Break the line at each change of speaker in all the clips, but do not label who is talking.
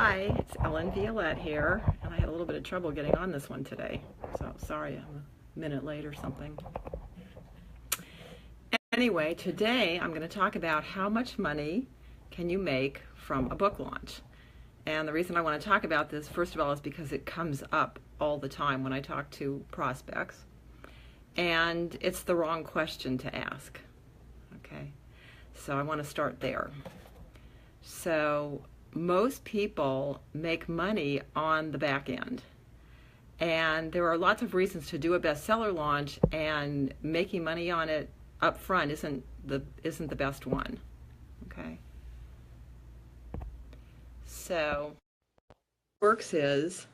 Hi, it's Ellen Violette here, and I had a little bit of trouble getting on this one today, so sorry I'm a minute late or something. Anyway, today I'm going to talk about how much money can you make from a book launch. And the reason I want to talk about this, first of all, is because it comes up all the time when I talk to prospects, and it's the wrong question to ask. Okay, so I want to start there. So most people make money on the back end. And there are lots of reasons to do a bestseller launch, and making money on it up front isn't the best one. Okay? So what works is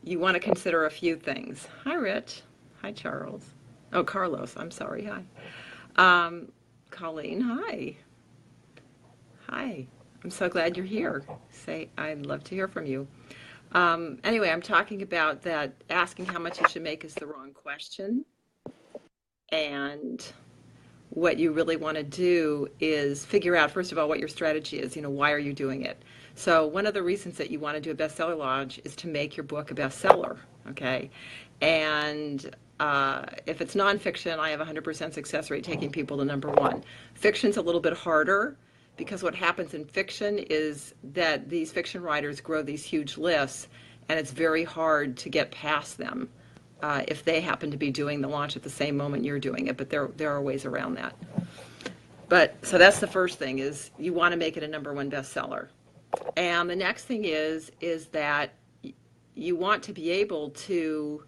you want to consider a few things. Hi Rich. Hi Charles. Oh, Carlos, I'm sorry. Hi. Colleen, hi. Hi. I'm so glad you're here. I'd love to hear from you. Anyway, I'm talking about that asking how much you should make is the wrong question. And what you really want to do is figure out, first of all, what your strategy is. Why are you doing it? So one of the reasons that you want to do a bestseller launch is to make your book a bestseller, okay? And if it's nonfiction, I have a 100% success rate taking people to number one. Fiction's a little bit harder, because what happens in fiction is that these fiction writers grow these huge lists, and it's very hard to get past them if they happen to be doing the launch at the same moment you're doing it, but there are ways around that. So that's the first thing, is you want to make it a number one bestseller. And the next thing is that you want to be able to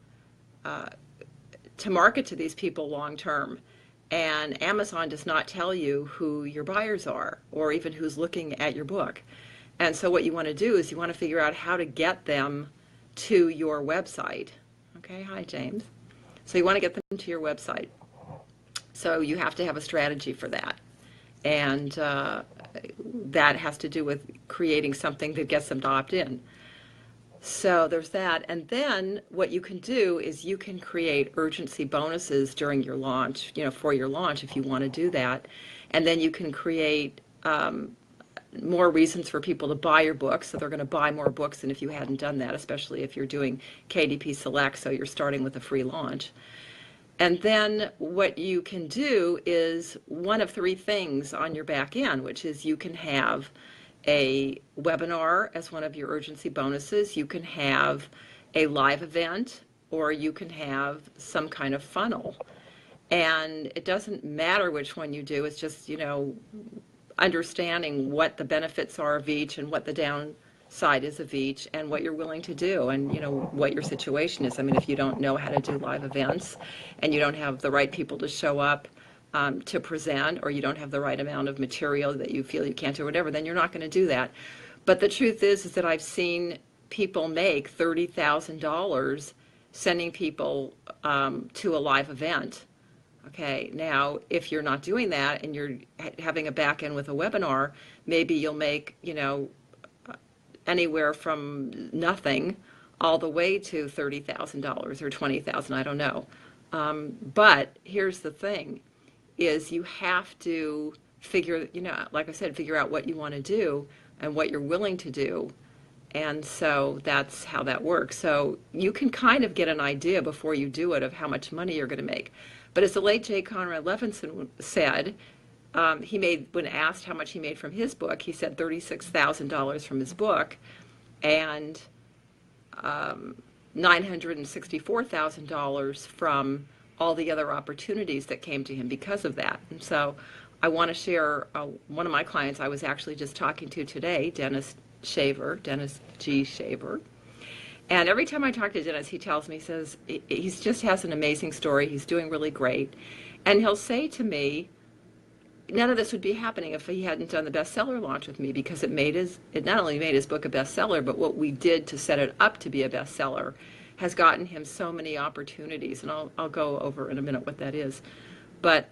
market to these people long term. And Amazon does not tell you who your buyers are or even who's looking at your book. And so what you want to do is you want to figure out how to get them to your website. Okay, hi James. So you want to get them to your website. So you have to have a strategy for that. And that has to do with creating something that gets them to opt in. So there's that. And then what you can do is you can create urgency bonuses during your launch, for your launch if you want to do that. And then you can create more reasons for people to buy your books. So they're going to buy more books than if you hadn't done that, especially if you're doing KDP Select, so you're starting with a free launch. And then what you can do is one of three things on your back end, which is you can have a webinar as one of your urgency bonuses. You can have a live event, or you can have some kind of funnel. And it doesn't matter which one you do. It's just, understanding what the benefits are of each and what the downside is of each and what you're willing to do and, what your situation is. I mean, if you don't know how to do live events and you don't have the right people to show up to present, or you don't have the right amount of material that you feel you can't do, or whatever, then you're not going to do that. But the truth is that I've seen people make $30,000 sending people to a live event. Okay, now if you're not doing that and you're having a back end with a webinar, maybe you'll make, anywhere from nothing all the way to $30,000 or $20,000, I don't know. But here's the thing, is you have to figure, like I said, figure out what you want to do and what you're willing to do. And so that's how that works. So you can kind of get an idea before you do it of how much money you're going to make. But as the late J. Conrad Levinson said, when asked how much he made from his book, he said $36,000 from his book and $964,000 from all the other opportunities that came to him because of that. And so I want to share one of my clients I was actually just talking to today, Dennis G. Shaver. And every time I talk to Dennis, he tells me, he just has an amazing story. He's doing really great. And he'll say to me, none of this would be happening if he hadn't done the bestseller launch with me, because it not only made his book a bestseller, but what we did to set it up to be a bestseller has gotten him so many opportunities. And I'll go over in a minute what that is. But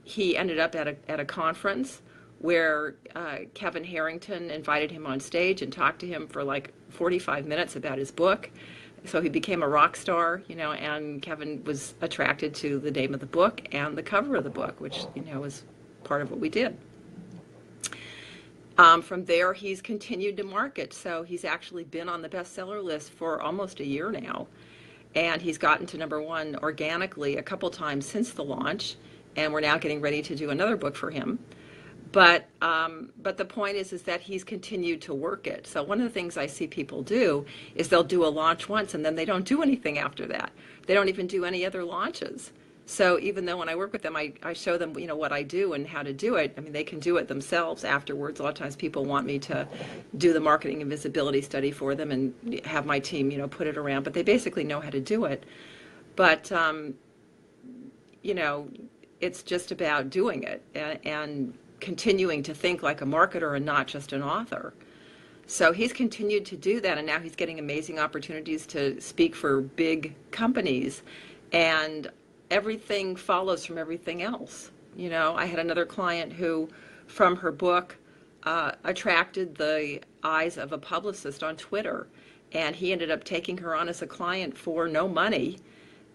he ended up at a conference where Kevin Harrington invited him on stage and talked to him for like 45 minutes about his book. So he became a rock star, and Kevin was attracted to the name of the book and the cover of the book, which, was part of what we did. From there, he's continued to market. So he's actually been on the bestseller list for almost a year now. And he's gotten to number one organically a couple times since the launch. And we're now getting ready to do another book for him. But the point is that he's continued to work it. So one of the things I see people do is they'll do a launch once and then they don't do anything after that. They don't even do any other launches. So even though when I work with them, I show them, what I do and how to do it. I mean, they can do it themselves afterwards. A lot of times people want me to do the marketing and visibility study for them and have my team, put it around, but they basically know how to do it. But, it's just about doing it and continuing to think like a marketer and not just an author. So he's continued to do that, and now he's getting amazing opportunities to speak for big companies, and everything follows from everything else. I had another client who, from her book, attracted the eyes of a publicist on Twitter, and he ended up taking her on as a client for no money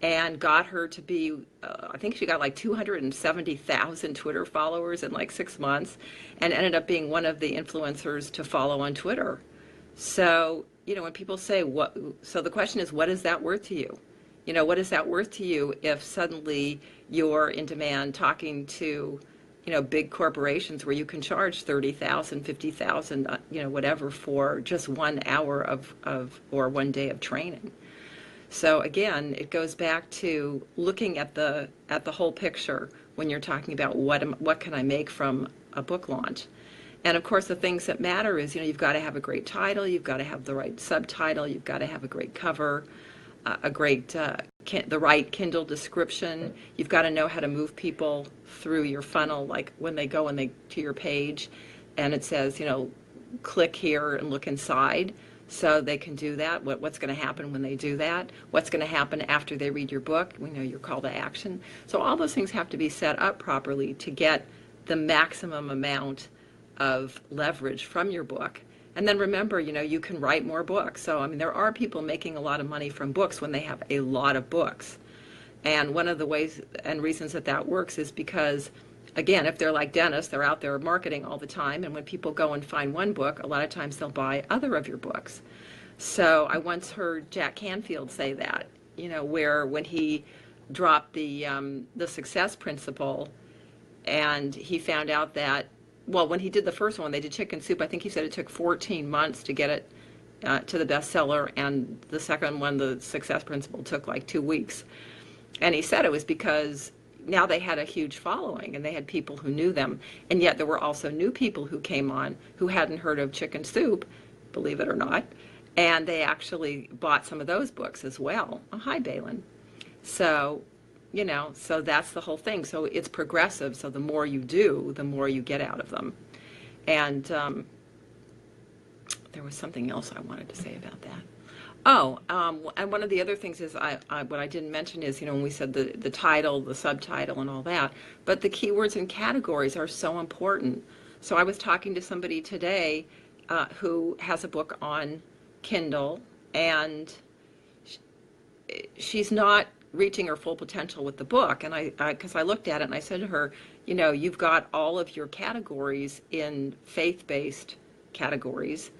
and got her to be, I think she got like 270,000 Twitter followers in like 6 months, and ended up being one of the influencers to follow on Twitter. So, when people say, so the question is, what is that worth to you? What is that worth to you if suddenly you're in demand talking to, big corporations where you can charge 30,000, 50,000, whatever for just 1 hour or 1 day of training? So again, it goes back to looking at the whole picture when you're talking about what can I make from a book launch. And of course, the things that matter is, you've got to have a great title, you've got to have the right subtitle, you've got to have a great cover, the right Kindle description. You've got to know how to move people through your funnel, like when they go to your page and it says, click here and look inside. So they can do that. What's going to happen when they do that? What's going to happen after they read your book? We know your call to action. So all those things have to be set up properly to get the maximum amount of leverage from your book. And then remember, you can write more books. So, there are people making a lot of money from books when they have a lot of books. And one of the ways and reasons that works is because, again, if they're like Dennis, they're out there marketing all the time, and when people go and find one book, a lot of times they'll buy other of your books. So I once heard Jack Canfield say that, where when he dropped the success principle, and he found out that, well, when he did the first one, they did Chicken Soup, I think he said it took 14 months to get it to the bestseller, and the second one, the success principle, took like 2 weeks. And he said it was because now they had a huge following and they had people who knew them, and yet there were also new people who came on who hadn't heard of Chicken Soup, believe it or not, and they actually bought some of those books as well. Oh, hi, Balin. So, so that's the whole thing. So it's progressive, so the more you do, the more you get out of them. And there was something else I wanted to say about that. And one of the other things is, what I didn't mention is, when we said the title, the subtitle, and all that, but the keywords and categories are so important. So I was talking to somebody today who has a book on Kindle, and she's not reaching her full potential with the book. And because I looked at it and I said to her, you've got all of your categories in faith-based categories,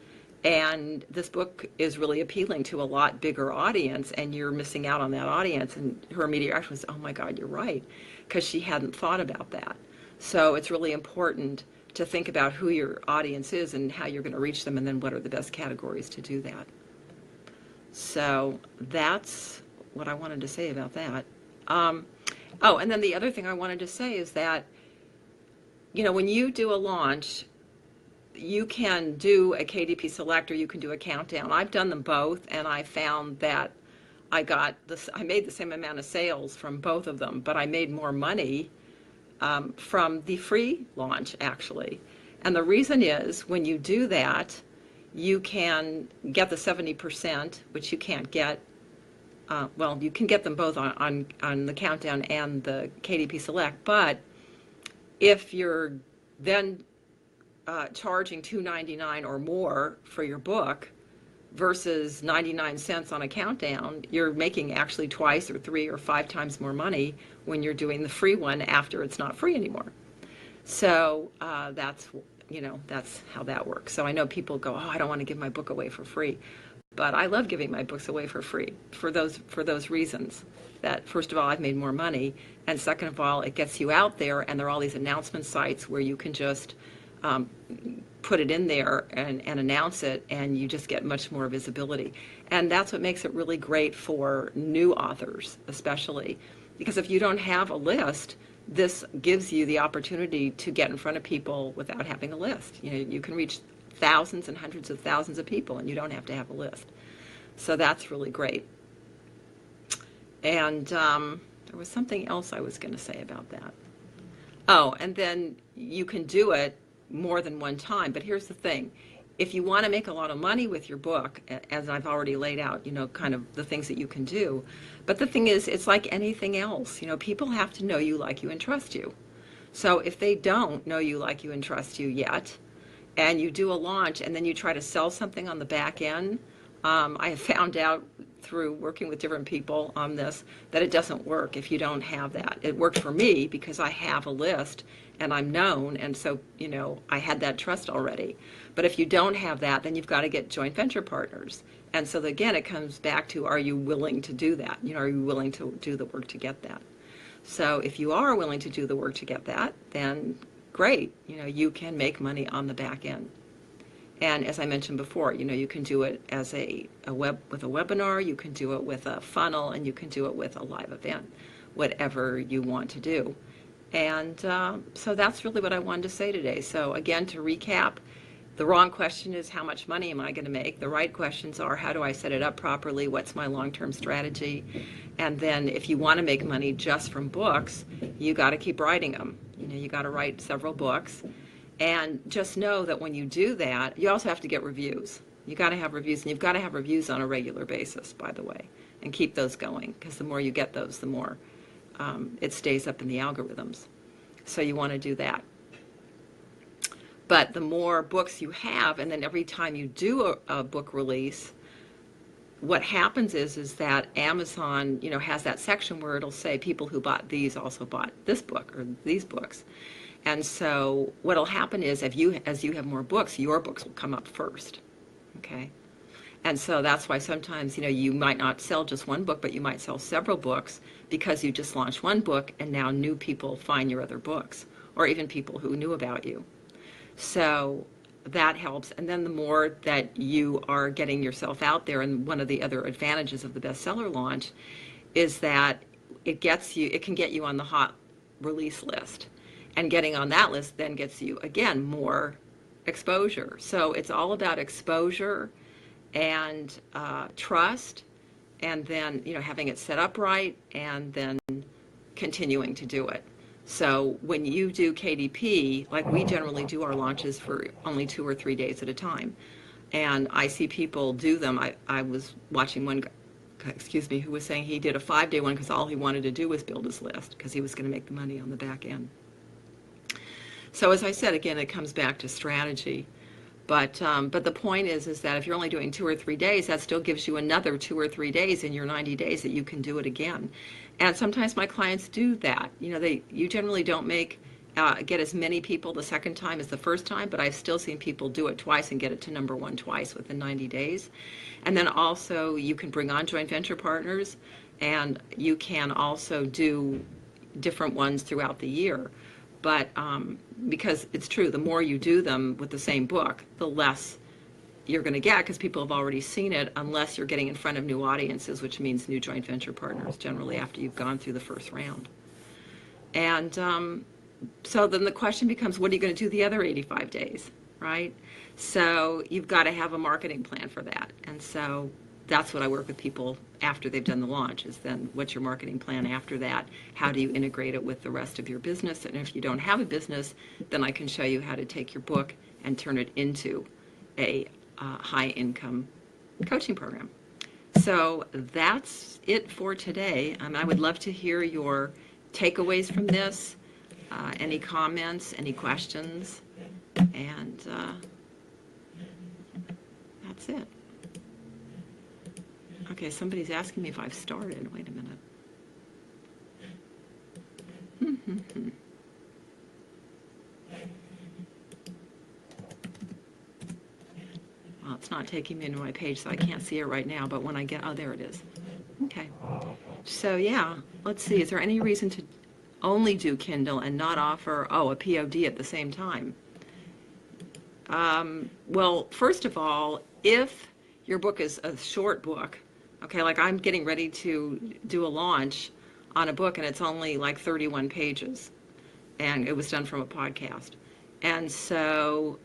and this book is really appealing to a lot bigger audience, and you're missing out on that audience. And her immediate reaction was, oh my God, you're right, because she hadn't thought about that. So it's really important to think about who your audience is and how you're going to reach them, and then what are the best categories to do that. So that's what I wanted to say about that. And then the other thing I wanted to say is that, when you do a launch, you can do a KDP Select or you can do a Countdown. I've done them both, and I found that I made the same amount of sales from both of them, but I made more money from the free launch, actually. And the reason is, when you do that, you can get the 70%, which you can't get. You can get them both on the Countdown and the KDP Select, but if you're then charging $2.99 or more for your book versus 99 cents on a Countdown, you're making actually twice or 3 or 5 times more money when you're doing the free one after it's not free anymore. So that's that's how that works. So I know people go, oh, I don't want to give my book away for free. But I love giving my books away for free for those reasons. That first of all, I've made more money, and second of all, it gets you out there, and there are all these announcement sites where you can just put it in there and announce it, and you just get much more visibility. And that's what makes it really great for new authors, especially, because if you don't have a list, this gives you the opportunity to get in front of people without having a list. You can reach thousands and hundreds of thousands of people, and you don't have to have a list. So that's really great. And there was something else I was going to say about that. Oh, and then you can do it more than one time. But here's the thing. If you want to make a lot of money with your book, as I've already laid out, kind of the things that you can do. But the thing is, it's like anything else. People have to know you, like you, and trust you. So if they don't know you, like you, and trust you yet, and you do a launch and then you try to sell something on the back end, I have found out through working with different people on this that it doesn't work if you don't have that. It worked for me because I have a list and I'm known, and so I had that trust already. But if you don't have that, then you've got to get joint venture partners. And so again, it comes back to, are you willing to do that? Are you willing to do the work to get that? So if you are willing to do the work to get that, then great. You can make money on the back end. And as I mentioned before, you can do it as with a webinar, you can do it with a funnel, and you can do it with a live event, whatever you want to do. And so that's really what I wanted to say today. So again, to recap, the wrong question is, how much money am I going to make? The right questions are, how do I set it up properly? What's my long-term strategy? And then if you want to make money just from books, you got to keep writing them. You got to write several books. And just know that when you do that, you also have to get reviews. You got to have reviews, and you've got to have reviews on a regular basis, by the way, and keep those going, because the more you get those, the more it stays up in the algorithms. So you want to do that. But the more books you have, and then every time you do a book release, what happens is that Amazon, has that section where it'll say people who bought these also bought this book or these books. And so what'll happen is, as you have more books, your books will come up first. Okay? And so that's why sometimes, you might not sell just one book, but you might sell several books because you just launched one book and now new people find your other books, or even people who knew about you. So that helps. And then the more that you are getting yourself out there, and one of the other advantages of the bestseller launch is that it can get you on the hot release list. And getting on that list then gets you, again, more exposure. So it's all about exposure and trust, and then having it set up right, and then continuing to do it. So when you do KDP, like we generally do our launches for only 2 or 3 days at a time. And I see people do them. I was watching one guy, who was saying he did a 5-day one because all he wanted to do was build his list, because he was going to make the money on the back end. So as I said, again, it comes back to strategy. But the point is that if you're only doing 2 or 3 days, that still gives you another 2 or 3 days in your 90 days that you can do it again. And sometimes my clients do that. You generally don't get as many people the second time as the first time, but I've still seen people do it twice and get it to number 1 twice within 90 days. And then also you can bring on joint venture partners, and you can also do different ones throughout the year. But because it's true, the more you do them with the same book, the less you're going to get, because people have already seen it, unless you're getting in front of new audiences, which means new joint venture partners, generally after you've gone through the first round. And so then the question becomes, what are you going to do the other 85 days, right? So you've got to have a marketing plan for that. And so that's what I work with people after they've done the launch, is then what's your marketing plan after that? How do you integrate it with the rest of your business? And if you don't have a business, then I can show you how to take your book and turn it into a high-income coaching program. So that's it for today. I would love to hear your takeaways from this, any comments, any questions, and that's it. Okay, somebody's asking me if I've started. Wait a minute. Well, it's not taking me into my page, so I can't see it right now, but when I get, oh, there it is. Okay. So yeah, let's see. Is there any reason to only do Kindle and not offer, a POD at the same time? Well, first of all, if your book is a short book, okay, like I'm getting ready to do a launch on a book and it's only like 31 pages and it was done from a podcast. And so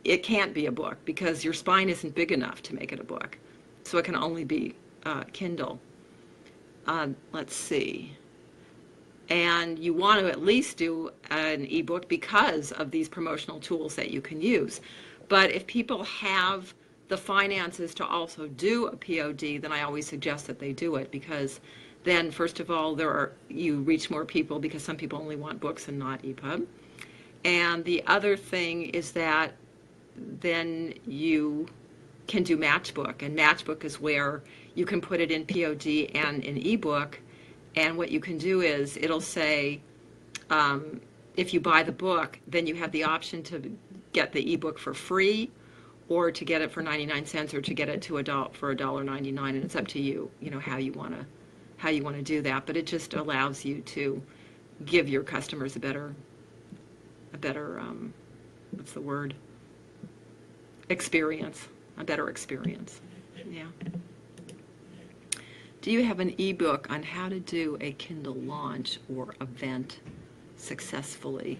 it can't be a book because your spine isn't big enough to make it a book. So it can only be Kindle. Let's see. And you want to at least do an ebook because of these promotional tools that you can use. But if people have the finances to also do a POD, then I always suggest that they do it, because then, first of all, you reach more people because some people only want books and not EPUB. And the other thing is that then you can do Matchbook, and Matchbook is where you can put it in POD and in ebook. And what you can do is it'll say, if you buy the book, then you have the option to get the ebook for free, or to get it for 99 cents, or to get it for $1.99, and it's up to you, how you want to do that. But it just allows you to give your customers a better what's the word? Experience, a better experience. Yeah. Do you have an ebook on how to do a Kindle launch or event successfully?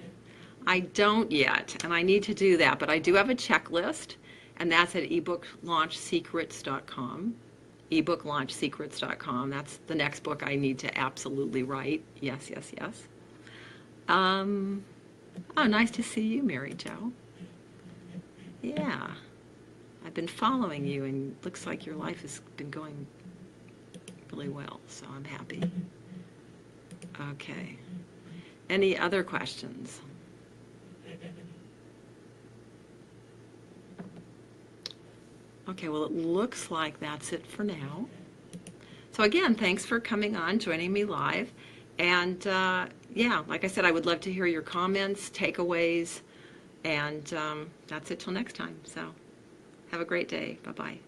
I don't yet, and I need to do that, but I do have a checklist, and that's at ebooklaunchsecrets.com. ebooklaunchsecrets.com. That's the next book I need to absolutely write. Yes, yes, yes. Oh, nice to see you, Mary Jo. Yeah. I've been following you, and it looks like your life has been going really well, so I'm happy. Okay. Any other questions? Okay, well, it looks like that's it for now. So again, thanks for coming on, joining me live. And yeah, like I said, I would love to hear your comments, takeaways, and that's it till next time. So have a great day. Bye-bye.